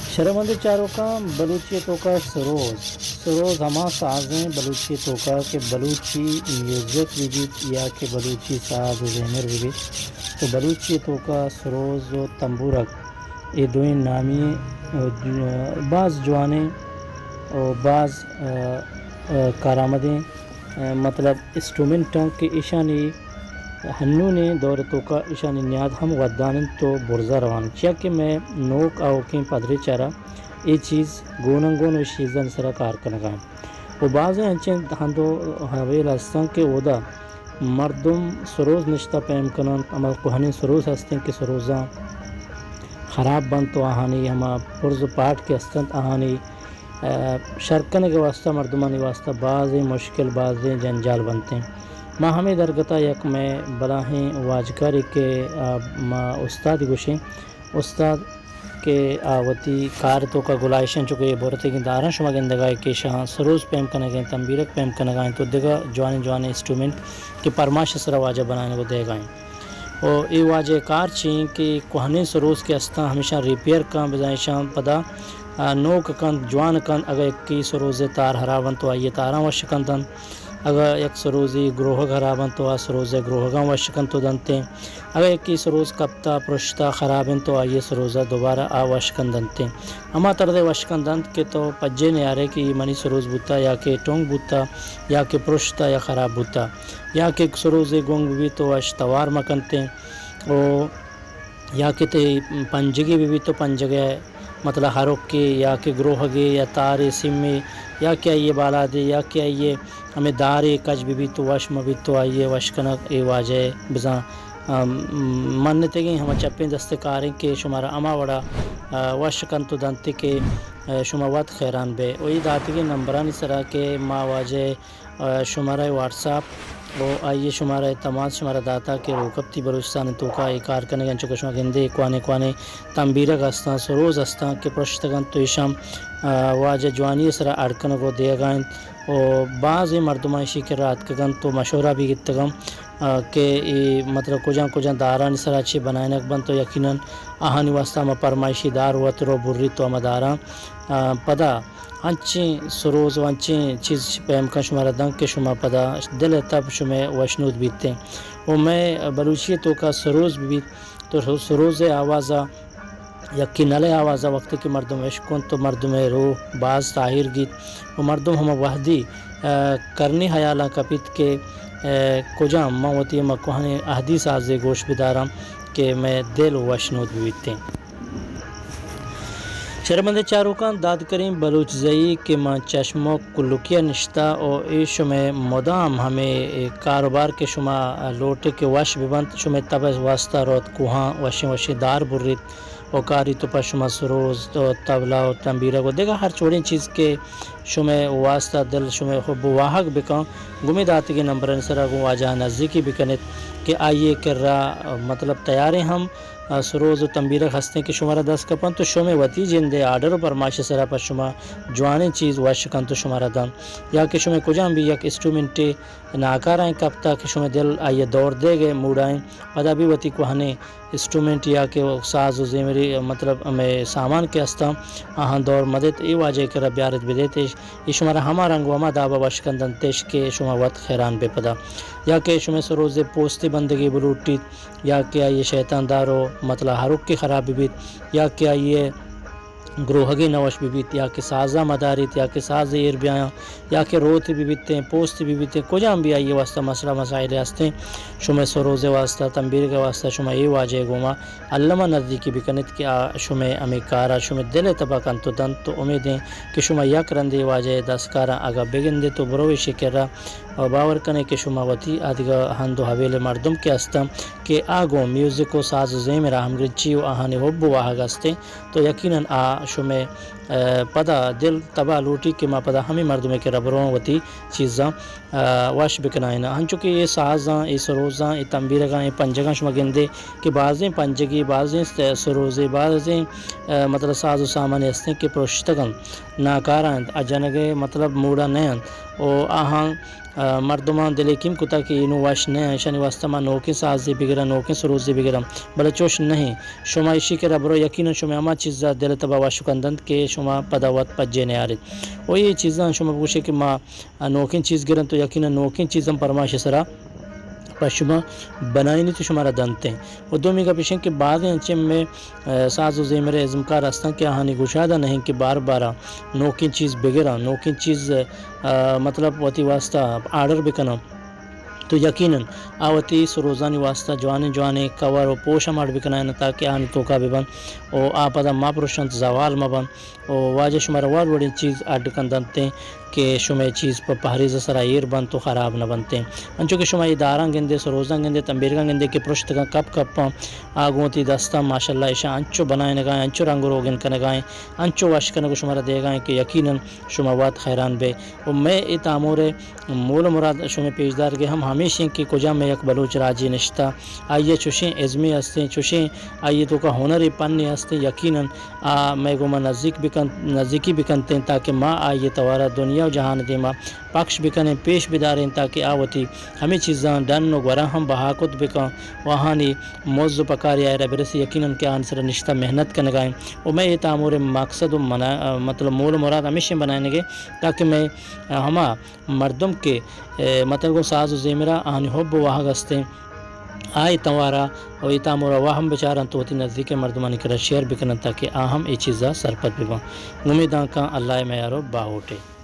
شرمند چاروں کا بلوچیتوں کا سروز ہما سازیں بلوچیتوں کا کہ بلوچی میوزک بھی یا کہ بلوچی ساز و زمر بھی تو بلوچیتوں کا سروز و تنبورک یہ دوئیں نامی بعض جوانیں اور بعض کارآمدیں مطلب انسٹرومنٹاں کے ایشانی ہنو نے دورتوں کا ایشانی نیاد ہم ودانن تو برزا روان کیا کہ میں نوک آوکیں پدری چارا یہ چیز گوننگون و شیزن سرا کار کنگائیں و بعض انچیں ہندو حویل ہستن کہ اودا مردم سروز نشتہ پیم کنن اما کوہنی سروز ہستیں کہ سروزاں خراب بند تو آہانی ہما پرز پاٹ کے ہستن آہانی شرکن کے واسطہ مردمانی واسطہ بعض مشکل بعض جنجال بنتے ہیں ماں ہمیں درگتا یک میں بلاہیں واجکاری کے استاد گوشیں استاد کے آوتی کارتوں کا گلائشن چکے بورتے کی دارن شما گندگائے کے شاہ سروز پیم کنگائیں تنبیرک پیم کنگائیں تو دیگا جوانے انسٹرومنٹ کے پرماش سرا واجہ بنانے کو دے گائیں اور یہ واجہ کار چین کہ کوہنے سروز کے استا ہمیشہ ریپیئر کن بجائیں شاہ پدا نوک کن جوان کن اگر ایک کی سروز تار ہراون تو آئیے تاراں وشکن دن اگر ایک سروزی گروہ خرابن تو سروز گروہگاں وشکن تو دنتے اگر ایک کی سروز کپتا پرشتا خرابن تو آئیے سروزہ دوبارہ وشکن دنتے اما ترد وشکن دنت کے تو پجے نے آرے کہ منی سروز بوتا یا کہ ٹونگ بوتا یا کہ پرشتا یا خراب بوتا یا کہ سروز گونگ بھی تو اشتوار مکنتے او یا کہ تے پنجگی بھی تو پنجگے مطلب ہروک کے یا کہ گروہ گے یا تارے سمے یا کیا یہ بالا دے یا کیا یہ ہمیں دارے کج بھی تو وشم بھی تو آئیے وشکنک اے واجہ بزاں منتے گئیں ہم چپیں دستکاریں کہ شمارا اما وڑا وشکن تو دنتے کہ شما وقت خیران بے وہی داتی کے نمبرانی سرا کہ ما واجہ شمارہ واٹساپ وہ آئیے شمارہ تمام شمارہ داتا کہ روکبتی بلوچستان تو کا ایک کار کرنے گن چکا شما گندے کوانے تنبیرک ہستان سروز ہستان کہ پرشتگن تو ایشام واجہ جوانی سرا اڑکن کو دے گائیں اور بعض مردمائشی کے رات کگن تو مشورہ بھی گتگم کہ مطلب کجاں داران سرا چی بنائنک بن تو یقیناً آہانی واسطہ ہم پرمائشی دار وطر و بری تو ہم داراں پدا انچیں سروز و انچیں چیز پیم کا شمارا دنگ کے شما پدا دل تب شما وشنود بیتے اور میں بلوچیتوں کا سروز بھی تو سروز آوازہ یکی نلے آوازہ وقت کی مردم عشقون تو مردم روح باز طاہر گیت و مردم ہم وحدی کرنی حیالہ کپیت کے کجاں موتی مکوہنے احدیث آزے گوش بدارم کہ میں دل و وشنود بیتے شرمند چاروکان داد کریم بلوچ زئی کے ماں چشموں کلوکیا نشتہ اور ایش میں مدام ہمیں کاروبار کے شما لوٹے کے وش ببند شما تب واسطہ روت کوہاں وشی دار برید اور کاری تو پر شما سروز تو طبلہ و تنبیرہ کو دیکھا ہر چھوڑیں چیز کے شما واسطہ دل شما خوب واحق بکن گمی داتی کے نمبر انسرہ کو واجہ نزدیکی بکنت کہ آئیے کر رہا مطلب تیاریں ہم سروز و تنبیرک ہستیں کہ شمارہ 10 کپن تو شما وتی جندے آرڈر پر ماشی سرا پر شما جوانیں چیز وشکن تو شمارہ دن یا کہ شما کجاں بھی یک انسٹرومنٹے ناکارائیں کپتا کہ شما دل آئیے دور دے گئے موڑائیں پدا بھی وتی کو ہنے انسٹرومنٹ یا کہ ساز و زیمری مطلب ہمیں سامان کے ہستا آہاں دور مدد ای واجہ کر بیارت بدیتے یہ شمارہ ہما رنگ وما دابا وشکن دن تیش کے شما وقت خیران بے پدا یا کہ شما سروز پوستی بندگی بلوٹیت یا کہ یہ شیطان دارو مطلب ہروک کی خرابی بیت یا کہ یہ گروہگی نوش بھی بیت یا کہ سازہ مداریت یا کہ ساز ایر بیاں یا کہ روت بھی بیتے پوستی بھی بیتے کجاں بھی آئیے واسطہ مسئلہ مسائل ہستے شما سروز واسطہ تنبیر کے واسطہ شما یہ واجہ گوما علامہ نزدیکی بکنت کہ شما امی کارا شما دل تبا کن تو دن تو امیدیں کہ شما یک رندی واجہ 10 کارا اگا بگن دے تو بروی شکر را اور باور کنے کہ شما وتی آدھگا ہندو حویل مردم کے ہستم کہ آگو میوزک و ساز و زیم را ہم گرچی و آہانی حب و واحق ہستے تو یقیناً شما پدا دل تبا لوٹی کہ ما پدا ہمیں مردمے کے ربروں وتی چیزاں واش بکنائنا ہن چونکہ یہ سازاں یہ سروزاں یہ تنبیرگاں یہ پنجگاں شما گندے کہ بعضیں پنجگی بعضیں سروزے بعضیں مطلب ساز و سامان ہستیں کہ پرشتگن ناکاران اجنگے مطلب موڑا نہیں و آهان مردمان دلیکیم کتا که اینو واش نه شنی واسطه ما نوکین سازی بگیرم نوکین سروزی بگیرم بله چوش نہیں شما ایشی که ربرو یقینا شما اما چیزا دل تبا واشو کندند که شما پداوت پجه نیارید و یہ چیزاں شما بگوشه که ما نوکین چیز گرن تو یقینا نوکین چیزم پرماش سرا پس شما بنائی نہیں تو شمارا دنتے ہیں و دومی کا پیشن کہ بعض انچے میں ساز و زیمر ازمکار ہستن کہ آہانی گشادہ نہیں کہ بار بارا نوکین چیز بگیرا نوکین چیز مطلب واتی واسطہ آرڈر بکنا تو یقیناً آوتی سروزانی واسطہ جوانے کور و پوشا مار بکنا ہے تاکہ آنی توکا ببن و آپدا ما پروشنت زوال مبن و واجہ شمار وار وڑی چیز آڈ کندنتے ہیں کہ شما چیز پر پہریز سرائیر بن تو خراب نہ بنتے ہیں انچو کہ شما اداراں گندے سروزاں گندے تنبیرگاں گندے کہ پرشت کا کپ آگوں تی دستا ماشاءاللہ ایشا انچو بنائے نگائیں انچو رنگ روگن کنگائیں انچو واش کنگو شمارا دے گائیں کہ یقیناً شما وات خیران بے و میں ای تامور مول مراد شما پیشدار گے ہم ہمیشہ کہ کجا میں یک بلوچ راجی نشتا آئیے چوشیں عزمی ہستے چوشیں آئیے تو کا ہنری پنی ہستے یقیناً میں گوما نزدیکی بکنتے ہیں تاکہ ماں آئیے توارا دنیا و جہان دیما پکش بکنے پیش بداریں تاکہ آوتی ہمیں چیزاں ڈن و گورا ہم بہاکت بکن وہانی موضوع پکاری آئے برسی یقیناً کہ آنسر نشتہ محنت کنگائیں اور میں یہ تعمور مقصد و مطلب مول مراد ہمیشہ بنائیں گے تاکہ میں ہما مردم کے مطلب ساز و زیمرہ آنی حب و واہ گستیں آئی توارا و ای تعمورا واہم بچارن تو ہوتی نزدیک مردمانی کرا شیئر بکنن تاکہ آہم ای چیزا سرپت ببن امیداں کا اللہ میارو باہوٹے